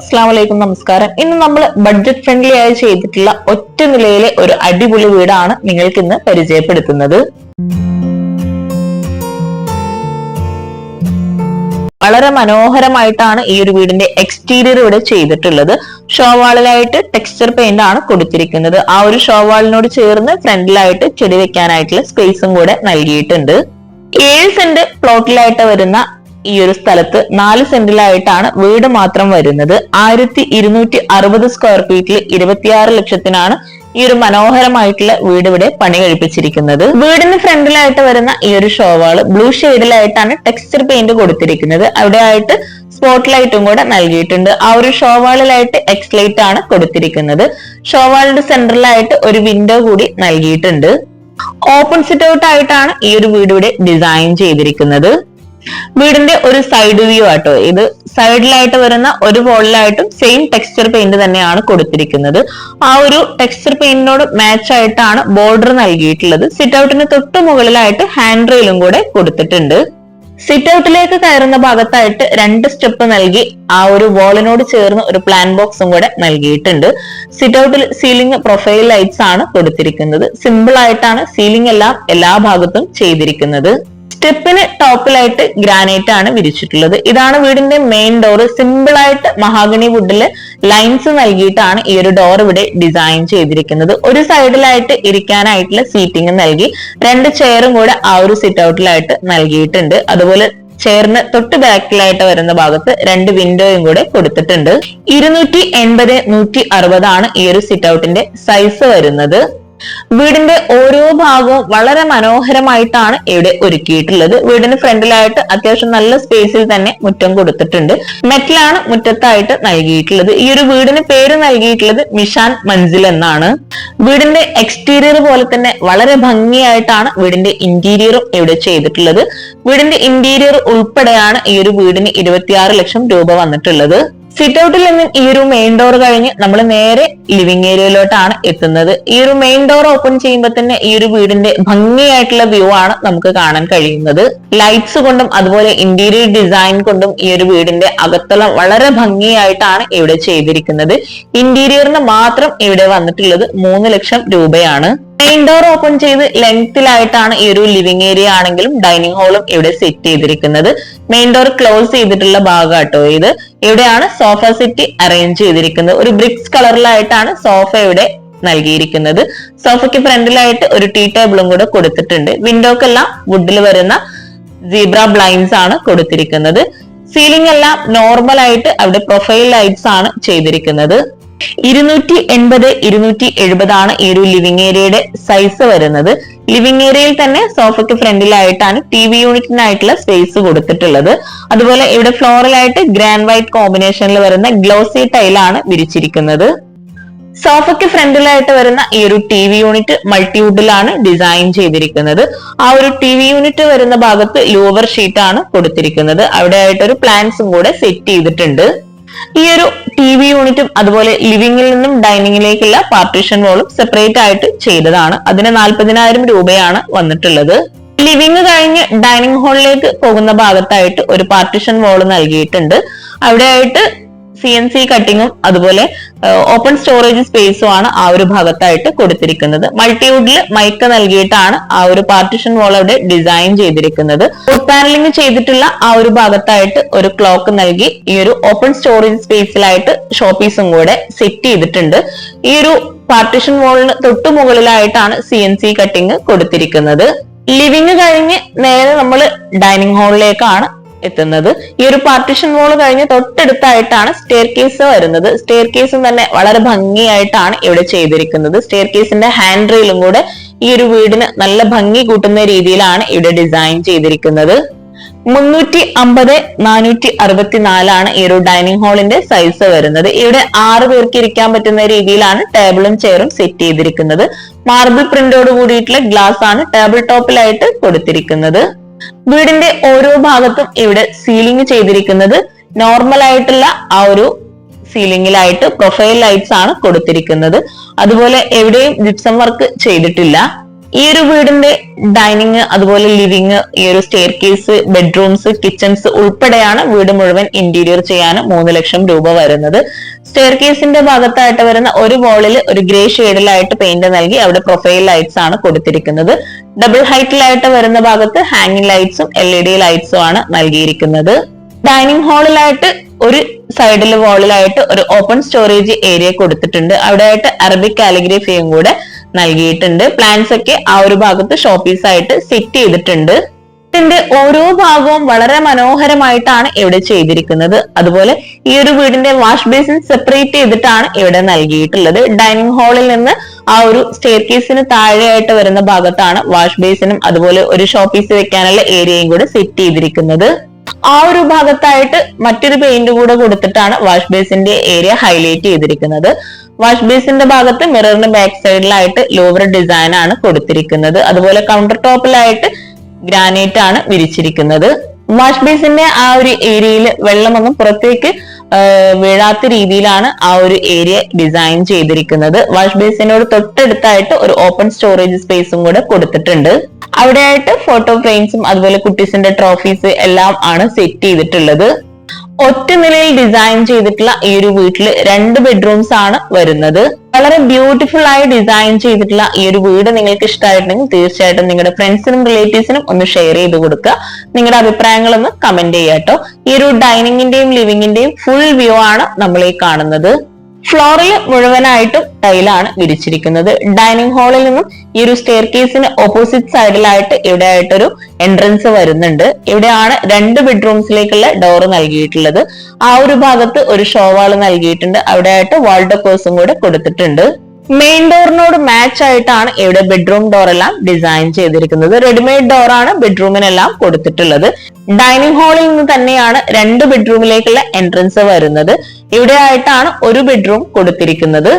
അസ്സലാമലൈക്കും, നമസ്കാരം. ഇന്ന് നമ്മൾ ബഡ്ജറ്റ് ഫ്രണ്ട്ലി ആയി ചെയ്തിട്ടുള്ള ഒറ്റ നിലയിലെ ഒരു അടിപൊളി വീടാണ് നിങ്ങൾക്ക് ഇന്ന് പരിചയപ്പെടുത്തുന്നത്. വളരെ മനോഹരമായിട്ടാണ് ഈ ഒരു വീടിന്റെ എക്സ്റ്റീരിയർ ഇവിടെ ചെയ്തിട്ടുള്ളത്. ഷോവാളിലായിട്ട് ടെക്സ്ചർ പെയിന്റ് ആണ് കൊടുത്തിരിക്കുന്നത്. ആ ഒരു ഷോവാളിനോട് ചേർന്ന് ഫ്രണ്ടിലായിട്ട് ചെടി വെക്കാനായിട്ടുള്ള സ്പേസും കൂടെ നൽകിയിട്ടുണ്ട്. 7 സെന്റ് പ്ലോട്ടിലായിട്ട് വരുന്ന ഈ ഒരു സ്ഥലത്ത് 4 സെന്റിലായിട്ടാണ് വീട് മാത്രം വരുന്നത്. 1260 സ്ക്വയർ ഫീറ്റിൽ 26 ലക്ഷത്തിനാണ് ഈ ഒരു മനോഹരമായിട്ടുള്ള വീട് ഇവിടെ പണി കഴിപ്പിച്ചിരിക്കുന്നത്. വീടിന് ഫ്രണ്ടിലായിട്ട് വരുന്ന ഈ ഒരു ഷോവാള് ബ്ലൂ ഷെയ്ഡിലായിട്ടാണ് ടെക്സ്ചർ പെയിന്റ് കൊടുത്തിരിക്കുന്നത്. അവിടെ ആയിട്ട് സ്പോട്ട് ലൈറ്റും കൂടെ നൽകിയിട്ടുണ്ട്. ആ ഒരു ഷോവാളിലായിട്ട് എക്സ് ലൈറ്റ് ആണ് കൊടുത്തിരിക്കുന്നത്. ഷോവാളിന്റെ സെന്ററിലായിട്ട് ഒരു വിൻഡോ കൂടി നൽകിയിട്ടുണ്ട്. ഓപ്പൺ സിറ്റ് ഔട്ട് ആയിട്ടാണ് ഈ ഒരു വീട് ഇവിടെ ഡിസൈൻ ചെയ്തിരിക്കുന്നത്. വീടിന്റെ ഒരു സൈഡ് വ്യൂ ആട്ടോ ഇത്. സൈഡിലായിട്ട് വരുന്ന ഒരു വോളിലായിട്ടും സെയിം ടെക്സ്ചർ പെയിന്റ് തന്നെയാണ് കൊടുത്തിരിക്കുന്നത്. ആ ഒരു ടെക്സ്ചർ പെയിന്റിനോട് മാച്ച് ആയിട്ടാണ് ബോർഡർ നൽകിയിട്ടുള്ളത്. സിറ്റ് ഔട്ടിന് തൊട്ട് മുകളിലായിട്ട് ഹാൻഡ് റെയിലും കൂടെ കൊടുത്തിട്ടുണ്ട്. സിറ്റ് ഔട്ടിലേക്ക് കയറുന്ന ഭാഗത്തായിട്ട് 2 സ്റ്റെപ്പ് നൽകി ആ ഒരു വോളിനോട് ചേർന്ന് ഒരു പ്ലാൻ ബോക്സും കൂടെ നൽകിയിട്ടുണ്ട്. സിറ്റ് ഔട്ടിൽ സീലിംഗ് പ്രൊഫൈൽ ലൈറ്റ്സ് ആണ് കൊടുത്തിരിക്കുന്നത്. സിമ്പിൾ ആയിട്ടാണ് സീലിംഗ് എല്ലാം എല്ലാ ഭാഗത്തും ചെയ്തിരിക്കുന്നത്. സ്റ്റെപ്പിന് ടോപ്പിലായിട്ട് ഗ്രാനൈറ്റ് ആണ് വിരിച്ചിട്ടുള്ളത്. ഇതാണ് വീടിന്റെ മെയിൻ ഡോർ. സിമ്പിൾ ആയിട്ട് മഹാഗണി വുഡില് ലൈൻസ് നൽകിയിട്ടാണ് ഈ ഒരു ഡോർ ഇവിടെ ഡിസൈൻ ചെയ്തിരിക്കുന്നത്. ഒരു സൈഡിലായിട്ട് ഇരിക്കാനായിട്ടുള്ള സീറ്റിംഗ് നൽകി 2 ചെയറും കൂടെ ആ ഒരു സിറ്റ് ഔട്ടിലായിട്ട് നൽകിയിട്ടുണ്ട്. അതുപോലെ ചെയറിന് തൊട്ട് ബാക്കിലായിട്ട് വരുന്ന ഭാഗത്ത് 2 വിൻഡോയും കൂടെ കൊടുത്തിട്ടുണ്ട്. 280x160 ആണ് ഈ ഒരു സിറ്റ് ഔട്ടിന്റെ സൈസ് വരുന്നത്. വീടിന്റെ ഓരോ ഭാഗവും വളരെ മനോഹരമായിട്ടാണ് ഇവിടെ ഒരുക്കിയിട്ടുള്ളത്. വീടിന് ഫ്രണ്ടിലായിട്ട് അത്യാവശ്യം നല്ല സ്പേസിൽ തന്നെ മുറ്റം കൊടുത്തിട്ടുണ്ട്. മെറ്റലാണ് മുറ്റത്തായിട്ട് നൽകിയിട്ടുള്ളത്. ഈ ഒരു വീടിന് പേര് നൽകിയിട്ടുള്ളത് മിഷാൻ മൻസിൽ എന്നാണ്. വീടിന്റെ എക്സ്റ്റീരിയർ പോലെ തന്നെ വളരെ ഭംഗിയായിട്ടാണ് വീടിന്റെ ഇന്റീരിയറും ഇവിടെ ചെയ്തിട്ടുള്ളത്. വീടിന്റെ ഇന്റീരിയർ ഉൾപ്പെടെയാണ് ഈ ഒരു വീടിന് 26 ലക്ഷം രൂപ വന്നിട്ടുള്ളത്. സിറ്റ് ഔട്ടിൽ നിന്ന് ഈ ഒരു മെയിൻ ഡോർ കഴിഞ്ഞ് നമ്മൾ നേരെ ലിവിംഗ് ഏരിയയിലോട്ടാണ് എത്തുന്നത്. ഈ ഒരു മെയിൻ ഡോർ ഓപ്പൺ ചെയ്യുമ്പോൾ തന്നെ ഈ ഒരു വീടിന്റെ ഭംഗിയായിട്ടുള്ള വ്യൂ ആണ് നമുക്ക് കാണാൻ കഴിയുന്നത്. ലൈറ്റ്സ് കൊണ്ടും അതുപോലെ ഇന്റീരിയർ ഡിസൈൻ കൊണ്ടും ഈ ഒരു വീടിന്റെ അകത്തളം വളരെ ഭംഗിയായിട്ടാണ് ഇവിടെ ചെയ്തിരിക്കുന്നത്. ഇന്റീരിയറിന് മാത്രം ഇവിടെ വന്നിട്ടുള്ളത് 3 ലക്ഷം രൂപയാണ്. മെയിൻ ഡോർ ഓപ്പൺ ചെയ്ത് ലെങ്തിലായിട്ടാണ് ഈ ഒരു ലിവിംഗ് ഏരിയ ആണെങ്കിലും ഡൈനിങ് ഹാളും ഇവിടെ സെറ്റ് ചെയ്തിരിക്കുന്നത്. മെയിൻ ഡോർ ക്ലോസ് ചെയ്തിട്ടുള്ള ഭാഗം കേട്ടോ ഇത്. ഇവിടെയാണ് സോഫ സെറ്റ് അറേഞ്ച് ചെയ്തിരിക്കുന്നത്. ഒരു ബ്രിക്സ് കളറിലായിട്ടാണ് സോഫ ഇവിടെ നൽകിയിരിക്കുന്നത്. സോഫയ്ക്ക് ഫ്രണ്ടിലായിട്ട് ഒരു ടീ ടേബിളും കൂടെ കൊടുത്തിട്ടുണ്ട്. വിൻഡോക്കെല്ലാം വുഡിൽ വരുന്ന സീബ്ര ബ്ലൈൻഡ്സ് ആണ് കൊടുത്തിരിക്കുന്നത്. സീലിംഗ് എല്ലാം നോർമൽ ആയിട്ട് അവിടെ പ്രൊഫൈൽ ലൈറ്റ്സ് ആണ് ചെയ്തിരിക്കുന്നത്. 280x270 ആണ് ഈ ഒരു ലിവിംഗ് ഏരിയയുടെ സൈസ് വരുന്നത്. ലിവിംഗ് ഏരിയയിൽ തന്നെ സോഫയ്ക്ക് ഫ്രണ്ടിലായിട്ടാണ് TV യൂണിറ്റിനായിട്ടുള്ള സ്പേസ് കൊടുത്തിട്ടുള്ളത്. അതുപോലെ ഇവിടെ ഫ്ലോറിലായിട്ട് ഗ്രാൻഡ് വൈറ്റ് കോമ്പിനേഷനിൽ വരുന്ന ഗ്ലോസി ടൈലാണ് വിരിച്ചിരിക്കുന്നത്. സോഫയ്ക്ക് ഫ്രണ്ടിലായിട്ട് വരുന്ന ഈ ഒരു TV യൂണിറ്റ് മൾട്ടിവുഡിലാണ് ഡിസൈൻ ചെയ്തിരിക്കുന്നത്. ആ ഒരു TV യൂണിറ്റ് വരുന്ന ഭാഗത്ത് ലൂവർ ഷീറ്റ് ആണ് കൊടുത്തിരിക്കുന്നത്. അവിടെ ആയിട്ട് ഒരു പ്ലാന്റ്സും കൂടെ സെറ്റ് ചെയ്തിട്ടുണ്ട്. ഈ ഒരു TV യൂണിറ്റും അതുപോലെ ലിവിംഗിൽ നിന്നും ഡൈനിങ്ങിലേക്കുള്ള പാർട്ടീഷൻ വോളും സെപ്പറേറ്റ് ആയിട്ട് ചെയ്തതാണ്. അതിന് 40,000 രൂപയാണ് വന്നിട്ടുള്ളത്. ലിവിംഗ് കഴിഞ്ഞ് ഡൈനിങ് ഹാളിലേക്ക് പോകുന്ന ഭാഗത്തായിട്ട് ഒരു പാർട്ടീഷൻ വോൾ നൽകിയിട്ടുണ്ട്. അവിടെ ആയിട്ട് CNC കട്ടിങ്ങും അതുപോലെ ഓപ്പൺ സ്റ്റോറേജ് സ്പേസും ആണ് ആ ഒരു ഭാഗത്തായിട്ട് കൊടുത്തിരിക്കുന്നത്. മൾട്ടിവുഡിൽ മൈക്ക നൽകിയിട്ടാണ് ആ ഒരു പാർട്ടീഷൻ വാൾ അവിടെ ഡിസൈൻ ചെയ്തിരിക്കുന്നത്. വുഡ് പാനലിംഗ് ചെയ്തിട്ടുള്ള ആ ഒരു ഭാഗത്തായിട്ട് ഒരു ക്ലോക്ക് നൽകി ഈ ഒരു ഓപ്പൺ സ്റ്റോറേജ് സ്പേസിലായിട്ട് ഷോപ്പീസും കൂടെ സെറ്റ് ചെയ്തിട്ടുണ്ട്. ഈ ഒരു പാർട്ടീഷൻ വാളിന് തൊട്ടു മുകളിലായിട്ടാണ് CNC കട്ടിങ് കൊടുത്തിരിക്കുന്നത്. ലിവിംഗ് കഴിഞ്ഞ് നേരെ നമ്മൾ ഡൈനിങ് ഹാളിലേക്കാണ് എത്തുന്നത്. ഈ ഒരു പാർട്ടീഷൻ വാൾ കഴിഞ്ഞ് തൊട്ടടുത്തായിട്ടാണ് സ്റ്റെയർ കേസ് വരുന്നത്. സ്റ്റെയർ കേസും തന്നെ വളരെ ഭംഗിയായിട്ടാണ് ഇവിടെ ചെയ്തിരിക്കുന്നത്. സ്റ്റെയർ കേസിന്റെ ഹാൻഡ് റെയിലും കൂടെ ഈ ഒരു വീടിന് നല്ല ഭംഗി കൂട്ടുന്ന രീതിയിലാണ് ഇവിടെ ഡിസൈൻ ചെയ്തിരിക്കുന്നത്. 350x464 ആണ് ഈ ഒരു ഡൈനിങ് ഹാളിന്റെ സൈസ് വരുന്നത്. ഇവിടെ 6 പേർക്ക് ഇരിക്കാൻ പറ്റുന്ന രീതിയിലാണ് ടേബിളും ചെയറും സെറ്റ് ചെയ്തിരിക്കുന്നത്. മാർബിൾ പ്രിന്റോട് കൂടിയിട്ടുള്ള ഗ്ലാസ് ആണ് ടേബിൾ ടോപ്പിലായിട്ട് കൊടുത്തിരിക്കുന്നത്. വീടിന്റെ ഓരോ ഭാഗത്തും ഇവിടെ സീലിംഗ് ചെയ്തിരിക്കുന്നത് നോർമൽ ആയിട്ടുള്ള ആ ഒരു സീലിംഗിലായിട്ട് പ്രൊഫൈൽ ലൈറ്റ്സ് ആണ് കൊടുത്തിരിക്കുന്നത്. അതുപോലെ എവിടെയും ജിപ്സം വർക്ക് ചെയ്തിട്ടില്ല. ഈ ഒരു വീടിന്റെ ഡൈനിങ്, അതുപോലെ ലിവിങ്, ഈ ഒരു സ്റ്റെയർ കേസ്, ബെഡ്റൂംസ്, കിച്ചൺസ് ഉൾപ്പെടെയാണ് വീട് മുഴുവൻ ഇന്റീരിയർ ചെയ്യാൻ 3 ലക്ഷം രൂപ വരുന്നത്. സ്റ്റെയർ കേസിന്റെ ഭാഗത്തായിട്ട് വരുന്ന ഒരു വോളിൽ ഒരു ഗ്രേ ഷെയ്ഡിലായിട്ട് പെയിന്റ് നൽകി അവിടെ പ്രൊഫൈൽ ലൈറ്റ്സ് ആണ് കൊടുത്തിരിക്കുന്നത്. ഡബിൾ ഹൈറ്റിലായിട്ട് വരുന്ന ഭാഗത്ത് ഹാങ്ങിങ് ലൈറ്റ്സും LED ലൈറ്റ്സും ആണ് നൽകിയിരിക്കുന്നത്. ഡൈനിങ് ഹാളിലായിട്ട് ഒരു സൈഡിൽ വോളിലായിട്ട് ഒരു ഓപ്പൺ സ്റ്റോറേജ് ഏരിയ കൊടുത്തിട്ടുണ്ട്. അവിടെ ആയിട്ട് അറബിക് കാലിഗ്രഫിയും കൂടെ നൽകിയിട്ടുണ്ട്. പ്ലാന്റ്സ് ഒക്കെ ആ ഒരു ഭാഗത്ത് ഷോപ്പീസ് ആയിട്ട് സെറ്റ് ചെയ്തിട്ടുണ്ട്. ഇതിന്റെ ഓരോ ഭാഗവും വളരെ മനോഹരമായിട്ടാണ് ഇവിടെ ചെയ്തിരിക്കുന്നത്. അതുപോലെ ഈ ഒരു വീടിന്റെ വാഷ് ബേസിൻ സെപ്പറേറ്റ് ചെയ്തിട്ടാണ് ഇവിടെ നൽകിയിട്ടുള്ളത്. ഡൈനിങ് ഹാളിൽ നിന്ന് ആ ഒരു സ്റ്റെയർ കേസിന് താഴെയായിട്ട് വരുന്ന ഭാഗത്താണ് വാഷ് ബേസിനും അതുപോലെ ഒരു ഷോപ്പീസ് വെക്കാനുള്ള ഏരിയയും കൂടെ സെറ്റ് ചെയ്തിരിക്കുന്നത്. ആ ഒരു ഭാഗത്തായിട്ട് മറ്റൊരു പെയിന്റ് കൂടെ കൊടുത്തിട്ടാണ് വാഷ് ബേസിന്റെ ഏരിയ ഹൈലൈറ്റ് ചെയ്തിരിക്കുന്നത്. വാഷ് ബേസിന്റെ ഭാഗത്ത് മിററിന് ബാക്ക് സൈഡിലായിട്ട് ലോവർ ഡിസൈൻ ആണ് കൊടുത്തിരിക്കുന്നത്. അതുപോലെ കൗണ്ടർ ടോപ്പിലായിട്ട് ഗ്രാനൈറ്റ് ആണ് വിരിച്ചിരിക്കുന്നത്. വാഷ് ബേസിന്റെ ആ ഒരു ഏരിയയിൽ വെള്ളമൊന്നും പുറത്തേക്ക് വീഴാത്ത രീതിയിലാണ് ആ ഒരു ഏരിയ ഡിസൈൻ ചെയ്തിരിക്കുന്നത്. വാഷ് ബേസിനോട് തൊട്ടടുത്തായിട്ട് ഒരു ഓപ്പൺ സ്റ്റോറേജ് സ്പേസും കൂടെ കൊടുത്തിട്ടുണ്ട്. അവിടെയായിട്ട് ഫോട്ടോ ഫ്രെയിംസും അതുപോലെ കുട്ടീസിന്റെ ട്രോഫീസ് എല്ലാം ആണ് സെറ്റ് ചെയ്തിട്ടുള്ളത്. ഒറ്റ നിലയിൽ ഡിസൈൻ ചെയ്തിട്ടുള്ള ഈ ഒരു വീട്ടിൽ 2 ബെഡ്റൂംസ് ആണ് വരുന്നത്. വളരെ ബ്യൂട്ടിഫുൾ ആയി ഡിസൈൻ ചെയ്തിട്ടുള്ള ഈ ഒരു വീട് നിങ്ങൾക്ക് ഇഷ്ടമായിട്ടുണ്ടെങ്കിൽ തീർച്ചയായിട്ടും നിങ്ങളുടെ ഫ്രണ്ട്സിനും റിലേറ്റീവ്സിനും ഒന്ന് ഷെയർ ചെയ്ത് കൊടുക്കുക. നിങ്ങളുടെ അഭിപ്രായങ്ങളൊന്ന് കമന്റ് ചെയ്യാട്ടോ. ഈ ഒരു ഡൈനിങ്ങിന്റെയും ലിവിങ്ങിന്റെയും ഫുൾ വ്യൂ ആണ് നമ്മൾ ഈ കാണുന്നത്. ഫ്ലോറിൽ മുഴുവനായിട്ടും ടൈലാണ് വിരിച്ചിരിക്കുന്നത്. ഡൈനിങ് ഹാളിൽ നിന്നും ഈ ഒരു സ്റ്റെയർ കേസിന് ഓപ്പോസിറ്റ് സൈഡിലായിട്ട് ഇവിടെ ആയിട്ടൊരു എൻട്രൻസ് വരുന്നുണ്ട്. ഇവിടെയാണ് 2 ബെഡ്റൂംസിലേക്കുള്ള ഡോർ നൽകിയിട്ടുള്ളത്. ആ ഒരു ഭാഗത്ത് ഒരു ഷോവാൾ നൽകിയിട്ടുണ്ട്. അവിടെ ആയിട്ട് വാൾ ഡെക്കോഴ്സും കൂടെ കൊടുത്തിട്ടുണ്ട്. മെയിൻ ഡോറിനോട് മാച്ച് ആയിട്ടാണ് ഇവിടെ ബെഡ്റൂം ഡോർ എല്ലാം ഡിസൈൻ ചെയ്തിരിക്കുന്നത്. റെഡിമെയ്ഡ് ഡോർ ആണ് ബെഡ്റൂമിനെല്ലാം കൊടുത്തിട്ടുള്ളത്. ഡൈനിങ് ഹാളിൽ നിന്ന് തന്നെയാണ് 2 ബെഡ്റൂമിലേക്കുള്ള എൻട്രൻസ് വരുന്നത്. ഇവിടെ ആയിട്ടാണ് ഒരു ബെഡ്റൂം കൊടുത്തിരിക്കുന്നത്.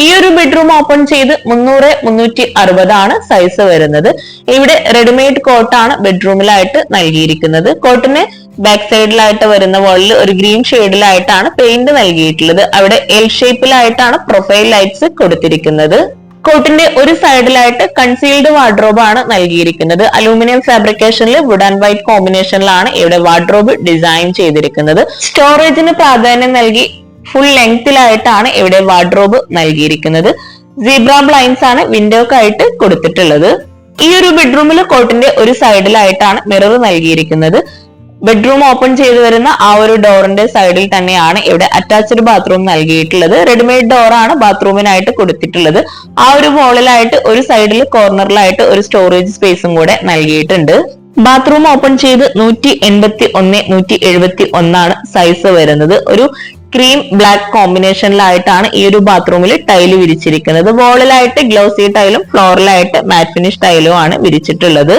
ഈ ഒരു ബെഡ്റൂം ഓപ്പൺ ചെയ്ത് 300-360 ആണ് സൈസ് വരുന്നത്. ഇവിടെ റെഡിമെയ്ഡ് കോട്ടാണ് ബെഡ്റൂമിലായിട്ട് നൽകിയിരിക്കുന്നത്. കോട്ടിന് ബാക്ക് സൈഡിലായിട്ട് വരുന്ന വാളിൽ ഒരു ഗ്രീൻ ഷെയ്ഡിലായിട്ടാണ് പെയിന്റ് നൽകിയിട്ടുള്ളത്. അവിടെ എൽ ഷേപ്പിലായിട്ടാണ് പ്രൊഫൈൽ ലൈറ്റ്സ് കൊടുത്തിരിക്കുന്നത്. കോട്ടിന്റെ ഒരു സൈഡിലായിട്ട് കൺസീൽഡ് വാർഡ്രോബ് ആണ് നൽകിയിരിക്കുന്നത്. അലൂമിനിയം ഫാബ്രിക്കേഷനിൽ വുഡ് ആൻഡ് വൈറ്റ് കോമ്പിനേഷനിലാണ് ഇവിടെ വാർഡ്രോബ് ഡിസൈൻ ചെയ്തിരിക്കുന്നത്. സ്റ്റോറേജിന് പ്രാധാന്യം നൽകി ഫുൾ ലെങ്തിലായിട്ടാണ് ഇവിടെ വാർഡ്രോബ് നൽകിയിരിക്കുന്നത്. സീബ്ര ബ്ലൈൻഡ്സ് ആണ് വിൻഡോക്കായിട്ട് കൊടുത്തിട്ടുള്ളത്. ഈ ഒരു ബെഡ്റൂമിൽ കോട്ടിന്റെ ഒരു സൈഡിലായിട്ടാണ് മിറർ നൽകിയിരിക്കുന്നത്. ബെഡ്റൂം ഓപ്പൺ ചെയ്തു വരുന്ന ആ ഒരു ഡോറിന്റെ സൈഡിൽ തന്നെയാണ് ഇവിടെ അറ്റാച്ച്ഡ് ബാത്റൂം നൽകിയിട്ടുള്ളത്. റെഡിമെയ്ഡ് ഡോറാണ് ബാത്റൂമിനായിട്ട് കൊടുത്തിട്ടുള്ളത്. ആ ഒരു വോളിലായിട്ട് ഒരു സൈഡിൽ കോർണറിലായിട്ട് ഒരു സ്റ്റോറേജ് സ്പേസും കൂടെ നൽകിയിട്ടുണ്ട്. ബാത്റൂം ഓപ്പൺ ചെയ്ത് 181-171 ആണ് സൈസ് വരുന്നത്. ഒരു ക്രീം ബ്ലാക്ക് കോമ്പിനേഷനിലായിട്ടാണ് ഈ ഒരു ബാത്റൂമിൽ ടൈല് വിരിച്ചിരിക്കുന്നത്. വോളിലായിട്ട് ഗ്ലോസി ടൈലും ഫ്ലോറിലായിട്ട് മാറ്റ് ഫിനിഷ് ടൈലും ആണ് വിരിച്ചിട്ടുള്ളത്.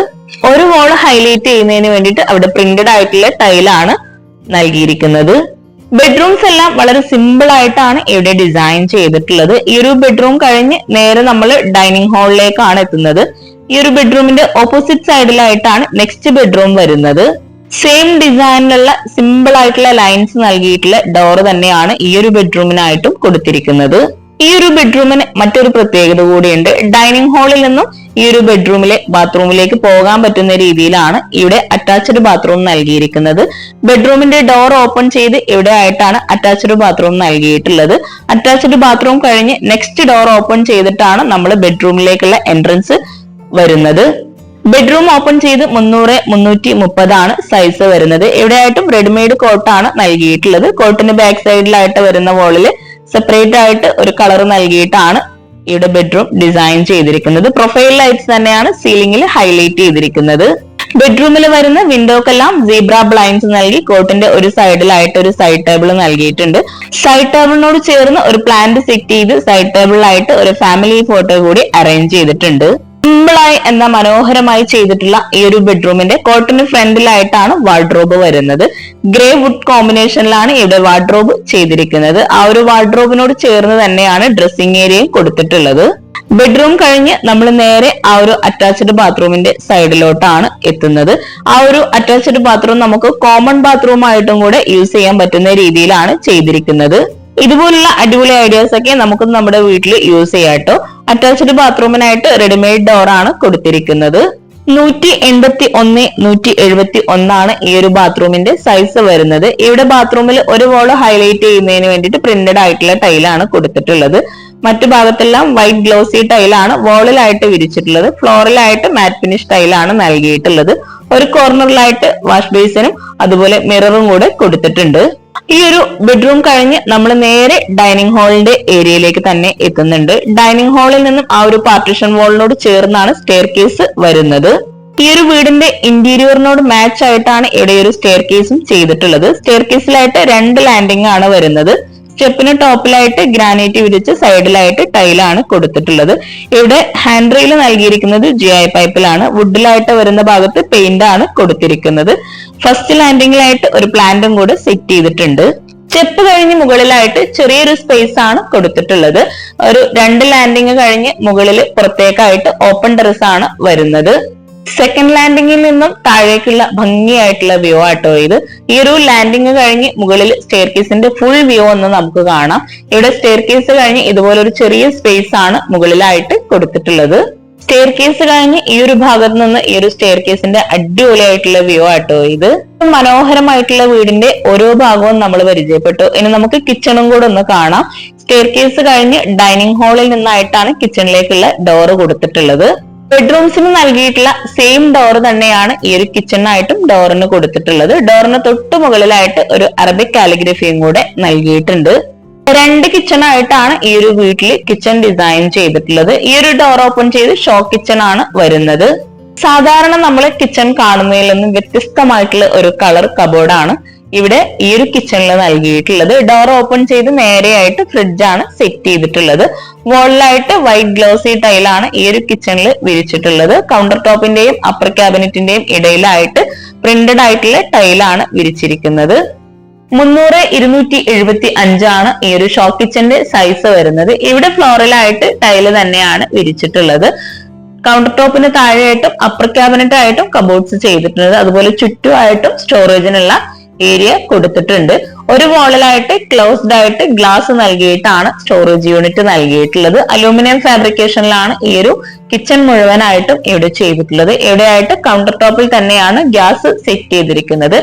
ഒരു വോള് ഹൈലൈറ്റ് ചെയ്യുന്നതിന് വേണ്ടിയിട്ട് അവിടെ പ്രിന്റഡ് ആയിട്ടുള്ള ടൈലാണ് നൽകിയിരിക്കുന്നത്. ബെഡ്റൂംസ് എല്ലാം വളരെ സിമ്പിൾ ആയിട്ടാണ് ഇവിടെ ഡിസൈൻ ചെയ്തിട്ടുള്ളത്. ഈ ഒരു ബെഡ്റൂം കഴിഞ്ഞ് നേരെ നമ്മൾ ഡൈനിങ് ഹാളിലേക്കാണ് എത്തുന്നത്. ഈ ഒരു ബെഡ്റൂമിന്റെ ഓപ്പോസിറ്റ് സൈഡിലായിട്ടാണ് നെക്സ്റ്റ് ബെഡ്റൂം വരുന്നത്. സെയിം ഡിസൈനിലുള്ള സിമ്പിൾ ആയിട്ടുള്ള ലൈൻസ് നൽകിയിട്ടുള്ള ഡോർ തന്നെയാണ് ഈ ഒരു ബെഡ്റൂമിനായിട്ടും കൊടുത്തിരിക്കുന്നത്. ഈ ഒരു ബെഡ്റൂമിന് മറ്റൊരു പ്രത്യേകത കൂടിയുണ്ട്. ഡൈനിങ് ഹാളിൽ നിന്നും ഈ ഒരു ബെഡ്റൂമിലെ ബാത്റൂമിലേക്ക് പോകാൻ പറ്റുന്ന രീതിയിലാണ് ഇവിടെ അറ്റാച്ച്ഡ് ബാത്റൂം നൽകിയിരിക്കുന്നത്. ബെഡ്റൂമിന്റെ ഡോർ ഓപ്പൺ ചെയ്ത് ഇവിടെ ആയിട്ടാണ് അറ്റാച്ച്ഡ് ബാത്റൂം നൽകിയിട്ടുള്ളത്. അറ്റാച്ച്ഡ് ബാത്റൂം കഴിഞ്ഞ് നെക്സ്റ്റ് ഡോർ ഓപ്പൺ ചെയ്തിട്ടാണ് നമ്മൾ ബെഡ്റൂമിലേക്കുള്ള എൻട്രൻസ് വരുന്നത്. ബെഡ്റൂം ഓപ്പൺ ചെയ്ത് 300-330 ആണ് സൈസ് വരുന്നത്. ഇവിടെയായിട്ടും റെഡിമെയ്ഡ് കോട്ടാണ് നൽകിയിട്ടുള്ളത്. കോട്ടിന് ബാക്ക് സൈഡിലായിട്ട് വരുന്ന വോളിൽ സെപ്പറേറ്റ് ആയിട്ട് ഒരു കളർ നൽകിയിട്ടാണ് ഇവിടെ ബെഡ്റൂം ഡിസൈൻ ചെയ്തിരിക്കുന്നത്. പ്രൊഫൈൽ ലൈറ്റ്സ് തന്നെയാണ് സീലിംഗിൽ ഹൈലൈറ്റ് ചെയ്തിരിക്കുന്നത്. ബെഡ്റൂമിൽ വരുന്ന വിൻഡോക്കെല്ലാം സീബ്ര ബ്ലൈൻഡ്സ് നൽകി കോട്ടിന്റെ ഒരു സൈഡിലായിട്ട് ഒരു സൈഡ് ടേബിൾ നൽകിയിട്ടുണ്ട്. സൈഡ് ടേബിളിനോട് ചേർന്ന് ഒരു പ്ലാന്റ് സെറ്റ് ചെയ്ത് സൈഡ് ടേബിളിലായിട്ട് ഒരു ഫാമിലി ഫോട്ടോ കൂടി അറേഞ്ച് ചെയ്തിട്ടുണ്ട്. സിമ്പിളായി എന്ന മനോഹരമായി ചെയ്തിട്ടുള്ള ഈ ഒരു ബെഡ്റൂമിന്റെ കോട്ടിന് ഫ്രണ്ടിലായിട്ടാണ് വാർഡ്രോബ് വരുന്നത്. ഗ്രേ വുഡ് കോമ്പിനേഷനിലാണ് ഇവിടെ വാർഡ്രോബ് ചെയ്തിരിക്കുന്നത്. ആ ഒരു വാർഡ്രോബിനോട് ചേർന്ന് തന്നെയാണ് ഡ്രസ്സിംഗ് ഏരിയയും കൊടുത്തിട്ടുള്ളത്. ബെഡ്റൂം കഴിഞ്ഞ് നമ്മൾ നേരെ ആ ഒരു അറ്റാച്ച്ഡ് ബാത്റൂമിന്റെ സൈഡിലോട്ടാണ് എത്തുന്നത്. ആ ഒരു അറ്റാച്ച്ഡ് ബാത്റൂം നമുക്ക് കോമൺ ബാത്റൂം ആയിട്ടും കൂടെ യൂസ് ചെയ്യാൻ പറ്റുന്ന രീതിയിലാണ് ചെയ്തിരിക്കുന്നത്. ഇതുപോലുള്ള അടിപൊളി ഐഡിയാസ് ഒക്കെ നമുക്ക് നമ്മുടെ വീട്ടിൽ യൂസ് ചെയ്യാം കേട്ടോ. അറ്റാച്ച്ഡ് ബാത്റൂമിനായിട്ട് റെഡിമെയ്ഡ് ഡോർ ആണ് കൊടുത്തിരിക്കുന്നത്. 181, 171 ഈ ഒരു ബാത്റൂമിന്റെ സൈസ് വരുന്നത്. ഇവിടെ ബാത്റൂമിൽ ഒരു വോൾ ഹൈലൈറ്റ് ചെയ്യുന്നതിന് വേണ്ടിയിട്ട് പ്രിന്റഡ് ആയിട്ടുള്ള ടൈലാണ് കൊടുത്തിട്ടുള്ളത്. മറ്റു ഭാഗത്തെല്ലാം വൈറ്റ് ഗ്ലോസി ടൈലാണ് വോളിലായിട്ട് വിരിച്ചിട്ടുള്ളത്. ഫ്ലോറിലായിട്ട് മാറ്റ് ഫിനിഷ് ടൈലാണ് നൽകിയിട്ടുള്ളത്. ഒരു കോർണറിലായിട്ട് വാഷ് ബേസിനും അതുപോലെ മിററും കൂടെ കൊടുത്തിട്ടുണ്ട്. ഈ ഒരു ബെഡ്റൂം കഴിഞ്ഞ് നമ്മൾ നേരെ ഡൈനിങ് ഹാളിന്റെ ഏരിയയിലേക്ക് തന്നെ എത്തുന്നുണ്ട്. ഡൈനിങ് ഹാളിൽ നിന്നും ആ ഒരു പാർട്ടീഷൻ വാളിനോട് ചേർന്നാണ് സ്റ്റെയർ കേസ് വരുന്നത്. ഈ ഒരു വീടിന്റെ ഇന്റീരിയറിനോട് മാച്ച് ആയിട്ടാണ് ഇവിടെ ഒരു സ്റ്റെയർ കേസും ചെയ്തിട്ടുള്ളത്. സ്റ്റെയർ കേസിലായിട്ട് 2 ലാൻഡിംഗ് ആണ് വരുന്നത്. സ്റ്റെപ്പിന് ടോപ്പിലായിട്ട് ഗ്രാനൈറ്റ് വിരിച്ച് സൈഡിലായിട്ട് ടൈലാണ് കൊടുത്തിട്ടുള്ളത്. ഇവിടെ ഹാൻഡ് റെയിൽ നൽകിയിരിക്കുന്നത് GI പൈപ്പിലാണ്. വുഡിലായിട്ട് വരുന്ന ഭാഗത്ത് പെയിന്റ് ആണ് കൊടുത്തിരിക്കുന്നത്. ഫസ്റ്റ് ലാൻഡിംഗിലായിട്ട് ഒരു പ്ലാന്റും കൂടെ സെറ്റ് ചെയ്തിട്ടുണ്ട്. സ്റ്റെപ്പ് കഴിഞ്ഞ് മുകളിലായിട്ട് ചെറിയൊരു സ്പേസ് ആണ് കൊടുത്തിട്ടുള്ളത്. ഒരു 2 ലാൻഡിംഗ് കഴിഞ്ഞ് മുകളിൽ പുറത്തേക്കായിട്ട് ഓപ്പൺ ടെറസ് ആണ് വരുന്നത്. സെക്കൻഡ് ലാൻഡിംഗിൽ നിന്നും താഴേക്കുള്ള ഭംഗിയായിട്ടുള്ള വ്യൂ ആട്ടോ ഇത്. ഈ ഒരു ലാൻഡിംഗ് കഴിഞ്ഞ് മുകളിൽ സ്റ്റെയർ കേസിന്റെ ഫുൾ വ്യൂ ഒന്ന് നമുക്ക് കാണാം. ഇവിടെ സ്റ്റെയർ കേസ് കഴിഞ്ഞ് ഇതുപോലെ ഒരു ചെറിയ സ്പേസ് ആണ് മുകളിലായിട്ട് കൊടുത്തിട്ടുള്ളത്. സ്റ്റെയർ കേസ് കഴിഞ്ഞ് ഈ ഒരു ഭാഗത്ത് നിന്ന് ഈ ഒരു സ്റ്റെയർ കേസിന്റെ അടിപൊളിയായിട്ടുള്ള വ്യൂ ആട്ടോ ഇത്. മനോഹരമായിട്ടുള്ള വീടിന്റെ ഓരോ ഭാഗവും നമ്മൾ പരിചയപ്പെട്ടു. ഇനി നമുക്ക് കിച്ചണും കൂടെ ഒന്ന് കാണാം. സ്റ്റെയർ കേസ് കഴിഞ്ഞ് ഡൈനിങ് ഹാളിൽ നിന്നായിട്ടാണ് കിച്ചണിലേക്കുള്ള ഡോറ് കൊടുത്തിട്ടുള്ളത്. ബെഡ്റൂംസിന് നൽകിയിട്ടുള്ള സെയിം ഡോർ തന്നെയാണ് ഈ ഒരു കിച്ചണിനായിട്ടും ഡോറിന് കൊടുത്തിട്ടുള്ളത്. ഡോറിന് തൊട്ട് മുകളിലായിട്ട് ഒരു അറബിക് കാലിഗ്രഫിയും കൂടെ നൽകിയിട്ടുണ്ട്. 2 കിച്ചണായിട്ടാണ് ഈ ഒരു വീട്ടിൽ കിച്ചൺ ഡിസൈൻ ചെയ്തിട്ടുള്ളത്. ഈ ഒരു ഡോർ ഓപ്പൺ ചെയ്ത് ഷോ കിച്ചൺ ആണ് വരുന്നത്. സാധാരണ നമ്മൾ കിച്ചൺ കാണുന്നതിൽ നിന്നും വ്യത്യസ്തമായിട്ടുള്ള ഒരു കളർ കബോർഡാണ് ഇവിടെ ഈ ഒരു കിച്ചണിൽ നൽകിയിട്ടുള്ളത്. ഡോർ ഓപ്പൺ ചെയ്ത് നേരെയായിട്ട് ഫ്രിഡ്ജാണ് സെറ്റ് ചെയ്തിട്ടുള്ളത്. വോളിലായിട്ട് വൈറ്റ് ഗ്ലോസി ടൈലാണ് ഈ ഒരു കിച്ചണിൽ വിരിച്ചിട്ടുള്ളത്. കൗണ്ടർ ടോപ്പിന്റെയും അപ്പർ ക്യാബിനറ്റിന്റെയും ഇടയിലായിട്ട് പ്രിന്റഡ് ആയിട്ടുള്ള ടൈലാണ് വിരിച്ചിരിക്കുന്നത്. 300-275 ആണ് ഈ ഒരു ഷോ കിച്ചന്റെ സൈസ് വരുന്നത്. ഇവിടെ ഫ്ലോറിലായിട്ട് ടൈല് തന്നെയാണ് വിരിച്ചിട്ടുള്ളത്. കൗണ്ടർ ടോപ്പിന് താഴെയായിട്ടും അപ്പർ ക്യാബിനറ്റ് ആയിട്ടും കബോർഡ്സ് ചെയ്തിട്ടുണ്ട്. അതുപോലെ ചുറ്റുമായിട്ടും സ്റ്റോറേജിനുള്ള ഏരിയ കൊടുത്തിട്ടുണ്ട്. ഒരു വാളിലായിട്ട് ക്ലോസ്ഡ് ആയിട്ട് ഗ്ലാസ് നൽകിയിട്ടാണ് സ്റ്റോറേജ് യൂണിറ്റ് നൽകിയിട്ടുള്ളത്. അലൂമിനിയം ഫാബ്രിക്കേഷനിലാണ് ഈ ഒരു കിച്ചൺ മുഴുവനായിട്ടും ഇവിടെ ചെയ്തിട്ടുള്ളത്. ഇവിടെയായിട്ട് കൗണ്ടർ ടോപ്പിൽ തന്നെയാണ് ഗ്യാസ് സെറ്റ് ചെയ്തിരിക്കുന്നത്.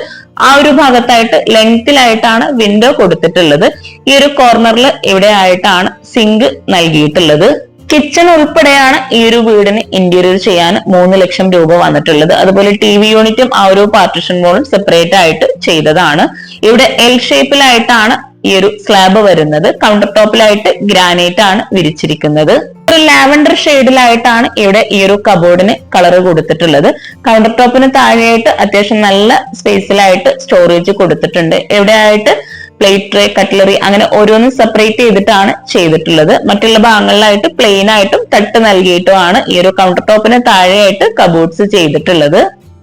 ആ ഒരു ഭാഗത്തായിട്ട് ലെങ്തിലായിട്ടാണ് വിൻഡോ കൊടുത്തിട്ടുള്ളത്. ഈ ഒരു കോർണറിൽ ഇവിടെ ആയിട്ടാണ് സിങ്ക് നൽകിയിട്ടുള്ളത്. കിച്ചൺ ഉൾപ്പെടെയാണ് ഈ ഒരു വീടിന് ഇന്റീരിയർ ചെയ്യാൻ 3 ലക്ഷം രൂപ വന്നിട്ടുള്ളത്. അതുപോലെ TV യൂണിറ്റും ആ ഒരു പാർട്ടിഷൻ വാളും സെപ്പറേറ്റ് ആയിട്ട് ചെയ്തതാണ്. ഇവിടെ L ഷേപ്പിലായിട്ടാണ് ഈ ഒരു സ്ലാബ് വരുന്നത്. കൗണ്ടർ ടോപ്പിലായിട്ട് ഗ്രാനൈറ്റ് ആണ് വിരിച്ചിരിക്കുന്നത്. ഒരു ലാവൻഡർ ഷെയ്ഡിലായിട്ടാണ് ഇവിടെ ഈ ഒരു കബോർഡിന് കളർ കൊടുത്തിട്ടുള്ളത്. കൗണ്ടർ ടോപ്പിന് താഴെയായിട്ട് അത്യാവശ്യം നല്ല സ്പേസിലായിട്ട് സ്റ്റോറേജ് കൊടുത്തിട്ടുണ്ട്. എവിടെയായിട്ട് പ്ലേറ്റ് ട്രേ, കട്ട്ലറി അങ്ങനെ ഓരോന്നും സെപ്പറേറ്റ് ചെയ്തിട്ടാണ് ചെയ്തിട്ടുള്ളത്. മറ്റുള്ള ഭാഗങ്ങളിലായിട്ട് പ്ലെയിൻ ആയിട്ടും തട്ട് നൽകിയിട്ടുമാണ് ഈ ഒരു കൗണ്ടർ ടോപ്പിന് താഴെയായിട്ട് കബോർഡ്സ് ചെയ്തിട്ടുള്ളത്.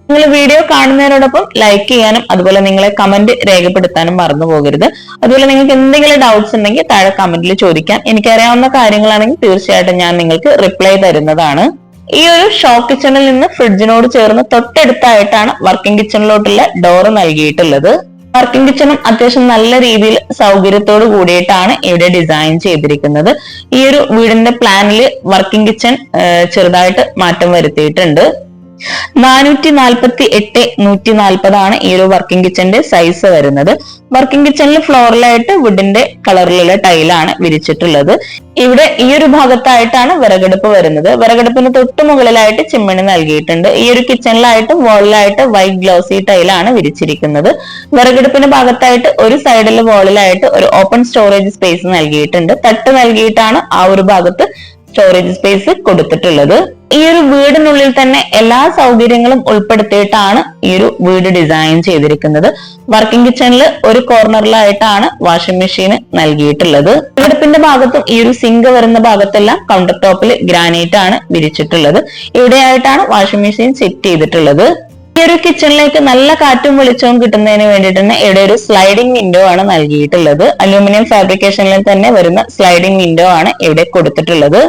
നിങ്ങൾ വീഡിയോ കാണുന്നതിനോടൊപ്പം ലൈക്ക് ചെയ്യാനും അതുപോലെ നിങ്ങളെ കമന്റ് രേഖപ്പെടുത്താനും മറന്നു പോകരുത്. അതുപോലെ നിങ്ങൾക്ക് എന്തെങ്കിലും ഡൗട്ട്സ് ഉണ്ടെങ്കിൽ താഴെ കമന്റിൽ ചോദിക്കാം. എനിക്കറിയാവുന്ന കാര്യങ്ങളാണെങ്കിൽ തീർച്ചയായിട്ടും ഞാൻ നിങ്ങൾക്ക് റിപ്ലൈ തരുന്നതാണ്. ഈ ഒരു ഷോ കിച്ചണിൽ നിന്ന് ഫ്രിഡ്ജിനോട് ചേർന്ന് തൊട്ടടുത്തായിട്ടാണ് വർക്കിംഗ് കിച്ചണിലോട്ടുള്ള ഡോറ് നൽകിയിട്ടുള്ളത്. വർക്കിംഗ് കിച്ചണും അത്യാവശ്യം നല്ല രീതിയിൽ സൗകര്യത്തോട് കൂടിയിട്ടാണ് ഇവിടെ ഡിസൈൻ ചെയ്തിരിക്കുന്നത്. ഈ ഒരു വീടിന്റെ പ്ലാനിൽ വർക്കിംഗ് കിച്ചൺ ചെറുതായിട്ട് മാറ്റം വരുത്തിയിട്ടുണ്ട്. 448 140 ആണ് ഈ ഒരു വർക്കിംഗ് കിച്ചന്റെ സൈസ് വരുന്നത്. വർക്കിംഗ് കിച്ചണിൽ ഫ്ലോറിലായിട്ട് വുഡിന്റെ കളറിലുള്ള ടൈലാണ് വിരിച്ചിട്ടുള്ളത്. ഇവിടെ ഈ ഒരു ഭാഗത്തായിട്ടാണ് വിറകടുപ്പ് വരുന്നത്. വിറകടുപ്പിന് തൊട്ട് മുകളിലായിട്ട് ചിമ്മിണി നൽകിയിട്ടുണ്ട്. ഈ ഒരു കിച്ചണിലായിട്ടും വാളിലായിട്ട് വൈറ്റ് ഗ്ലോസി ടൈലാണ് വിരിച്ചിരിക്കുന്നത്. വിറകടുപ്പിന്റെ ഭാഗത്തായിട്ട് ഒരു സൈഡിലെ വാളിലായിട്ട് ഒരു ഓപ്പൺ സ്റ്റോറേജ് സ്പേസ് നൽകിയിട്ടുണ്ട്. തട്ട് നൽകിയിട്ടാണ് ആ ഒരു ഭാഗത്ത് സ്റ്റോറേജ് സ്പേസ് കൊടുത്തിട്ടുള്ളത്. ഈ ഒരു വീടിനുള്ളിൽ തന്നെ എല്ലാ സൗകര്യങ്ങളും ഉൾപ്പെടുത്തിയിട്ടാണ് ഈ ഒരു വീട് ഡിസൈൻ ചെയ്തിരിക്കുന്നത്. വർക്കിംഗ് കിച്ചണിൽ ഒരു കോർണറിലായിട്ടാണ് വാഷിംഗ് മെഷീൻ നൽകിയിട്ടുള്ളത്. അടുപ്പിന്റെ ഭാഗത്തും ഈ ഒരു സിങ്ക് വരുന്ന ഭാഗത്തെല്ലാം കൗണ്ടർ ടോപ്പിൽ ഗ്രാനൈറ്റ് ആണ് വിരിച്ചിട്ടുള്ളത്. ഇവിടെയായിട്ടാണ് വാഷിംഗ് മെഷീൻ സെറ്റ് ചെയ്തിട്ടുള്ളത്. ഈ ഒരു കിച്ചണിലേക്ക് നല്ല കാറ്റും വെളിച്ചവും കിട്ടുന്നതിന് വേണ്ടിയിട്ട് തന്നെ ഇവിടെ ഒരു സ്ലൈഡിംഗ് വിൻഡോ ആണ് നൽകിയിട്ടുള്ളത്. അലൂമിനിയം ഫാബ്രിക്കേഷനിൽ തന്നെ വരുന്ന സ്ലൈഡിംഗ് വിൻഡോ ആണ് ഇവിടെ കൊടുത്തിട്ടുള്ളത്.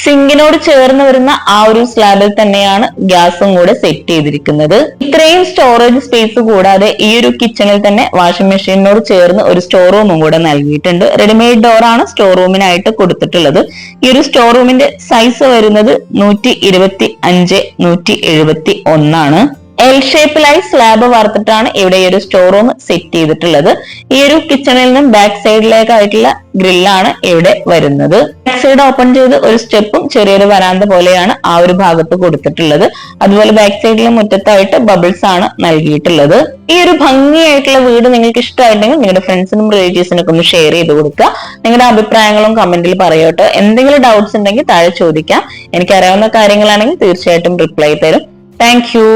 സിങ്കിനോട് ചേർന്ന് വരുന്ന ആ ഒരു സ്ലാബിൽ തന്നെയാണ് ഗ്യാസും കൂടെ സെറ്റ് ചെയ്തിരിക്കുന്നത്. ഇത്രയും സ്റ്റോറേജ് സ്പേസ് കൂടാതെ ഈ ഒരു കിച്ചണിൽ തന്നെ വാഷിംഗ് മെഷീനോട് ചേർന്ന് ഒരു സ്റ്റോർ റൂമും കൂടെ നൽകിയിട്ടുണ്ട്. റെഡിമെയ്ഡ് ഡോർ ആണ് സ്റ്റോർ റൂമിനായിട്ട് കൊടുത്തിട്ടുള്ളത്. ഈ ഒരു സ്റ്റോർ റൂമിന്റെ സൈസ് വരുന്നത് 125x171 ആണ്. എൽ ഷേപ്പിലായി സ്ലാബ് വാർത്തിട്ടാണ് ഇവിടെ ഈ ഒരു സ്റ്റോർ റൂം സെറ്റ് ചെയ്തിട്ടുള്ളത്. ഈ ഒരു കിച്ചണിൽ നിന്നും ബാക്ക് സൈഡിലേക്കായിട്ടുള്ള ഗ്രില്ലാണ് ഇവിടെ വരുന്നത്. ബാക്ക് സൈഡ് ഓപ്പൺ ചെയ്ത് ഒരു സ്റ്റെപ്പും ചെറിയൊരു വരാന്ത പോലെയാണ് ആ ഒരു ഭാഗത്ത് കൊടുത്തിട്ടുള്ളത്. അതുപോലെ ബാക്ക് സൈഡിലെ മുറ്റത്തായിട്ട് ബബിൾസ് ആണ് നൽകിയിട്ടുള്ളത്. ഈ ഒരു ഭംഗിയായിട്ടുള്ള വീട് നിങ്ങൾക്ക് ഇഷ്ടമായിട്ടുണ്ടെങ്കിൽ നിങ്ങളുടെ ഫ്രണ്ട്സിനും റിലേറ്റീവ്സിനൊക്കെ ഒന്ന് ഷെയർ ചെയ്ത് കൊടുക്കുക. നിങ്ങളുടെ അഭിപ്രായങ്ങളും കമന്റിൽ പറയോട്ടോ. എന്തെങ്കിലും ഡൗട്ട്സ് ഉണ്ടെങ്കിൽ താഴെ ചോദിക്കാം. എനിക്കറിയാവുന്ന കാര്യങ്ങളാണെങ്കിൽ തീർച്ചയായിട്ടും റിപ്ലൈ തരും. Thank you.